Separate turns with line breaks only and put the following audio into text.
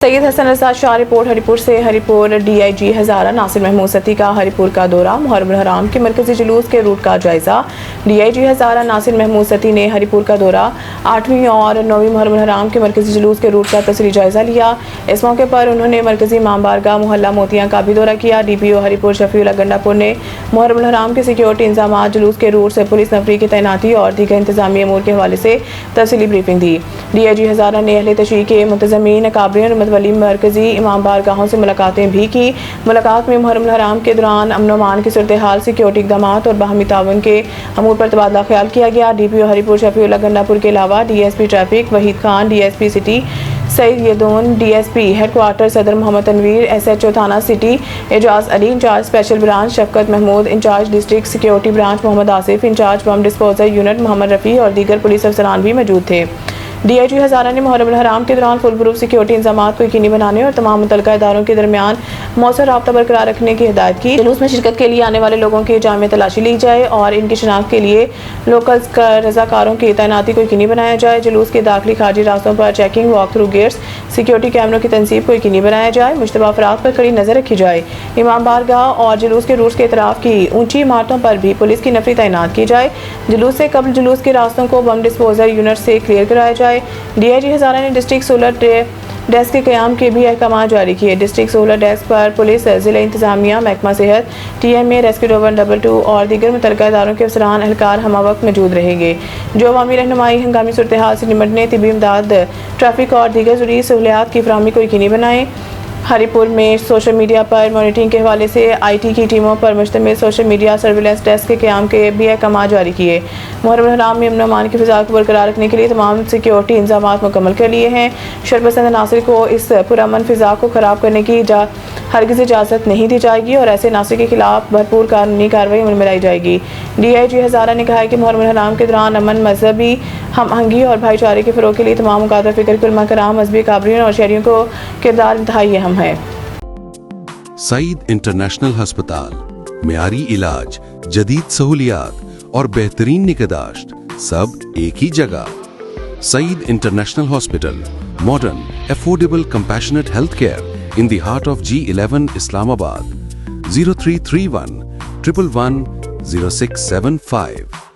सैयद हसन रज़ा Shah report Haripur से Haripur DIG हज़ारा नासिर महमूद सती का हरिपुर का दौरा मुहर्रम हराम के मरकजी जुलूस के रूट का जायजा। DIG हज़ारा नासिर महमूद सती ने हरिपुर का दौरा 8वीं और 9वीं मुहर्रम हराम के मरकजी जुलूस के रूट का तफसीली जायजा लिया। इस मौके पर उन्होंने मरकजी इमाम बारगाह मोहल्ला मोतियां का भी दौरा किया। DPO हरिपुर शफीउल्लाह गंडापुर ने मुहर्रम हराम के सिक्योरिटी इंतजाम, जुलूस के रूट से पुलिस नफरी की तैनाती और दीगर इंतजामी अमूर के हवाले से तफसीली ब्रीफिंग दी। DIG हज़ारा ने अहले तशरीह के मुंतज़मीन काबरीन वली मरकजी इमाम बारगाहों से मुलाकातें भी की। मुलाकात में मुहर्रम हराम के दौरान अमन अमान की सूरत हाल, सिक्योरिटी इक़दाम और बाहमी ताउन के अमूर पर तबादला ख्याल किया गया। DPO हरिपुर शफीउल्लाह गंडापुर के अलावा DSP traffic Waheed Khan, DSP city Saeed Yadoon, DSP headquarter Saddar Mohammad Tanveer, SHO थाना city Ejaz Ali, incharge special branch Shafqat Mahmood, incharge district security branch Mohammad Asif, incharge bomb disposal unit Mohammad Rafi और दीगर पुलिस अफसरान भी मौजूद थे। DIG हज़ारा ने मुहर्रम हराम के दौरान फुल प्रूफ सिक्योरिटी इंतजाम को यकीनी बनाने और तमाम मुतल्लिका इदारों के दरमियान मौसर राब्ता बरकरार रखने की हिदायत की। जुलूस में शिरकत के लिए आने वाले लोगों की जामे तलाशी ली जाए और इनकी शनाख्त के लिए लोकल रज़ाकारों की तैनाती को यकीनी बनाया जाए। जुलूस के दाखिली खारजी रास्तों पर checking, walk through gates, security कैमरों की तनसीब को यकीनी बनाया जाए। मुश्तबा अफराद पर कड़ी नज़र रखी जाए। इमाम बारगाह और जुलूस के रूट्स के इतराफ की ऊंची इमारतों पर भी पुलिस की नफरी तैनात की जाए। जुलूस से कबल जुलूस के रास्तों को बम डिस्पोजल यूनिट से क्लियर कराया जाए। DIG हज़ारा ने डिस्ट्रिक्ट सोलर डेस्क के क़याम के भी अहकाम जारी किए। डिस्ट्रिक्ट सोलर डेस्क पर पुलिस, ज़िला इंतजामिया, महकमा सेहत, TMA, रेस्क्यू 122 और दीगर मुतल्लिका इदारों के अफसरान एहलकार हमा वक्त मौजूद रहेंगे जो अवामी रहनुमाई, हंगामी सूरत हाल से निपटने, तिब्बी इमदाद, ट्रैफिक और दीगर ज़रूरी सहूलियात की फराहमी को यकीनी बनाएं। हरिपुर में सोशल मीडिया पर मॉनिटरिंग के हवाले से IT की टीमों पर मुश्तमिल सोशल मीडिया सर्विलेंस डेस्क के क़याम के भी अहकाम जारी किए। मुहर्रम हराम में अमन अमान की फ़िज़ा को बरकरार रखने के लिए तमाम सिक्योरिटी इंतजाम मुकम्मल कर लिए हैं। शरपसंद नासिर को इस पुरअमन फ़िज़ा को ख़राब करने की हरगिज़ इजाज़त नहीं दी जाएगी और ऐसे नासिर के खिलाफ भरपूर कानूनी कार्रवाई अमल में लाई जाएगी। DIG हज़ारा ने कहा है कि मुहर्रम हराम के दौरान अमन, मजहबी हमआहंगी और भाईचारे के फ़रोग़ के लिए तमाम मुक़ादर फ़िक्र के उलमा कराम, मजहबी काबरीन और शहरियों को किरदार इंतहाई अहम है।
सईद इंटरनेशनल हस्पताल, मेयारी इलाज, जदीद सहूलियात और बेहतरीन निगहदाश्त सब एक ही जगह। Saeed international hospital, modern, affordable, compassionate health care in the heart of G11 Islamabad. 0331 111 0675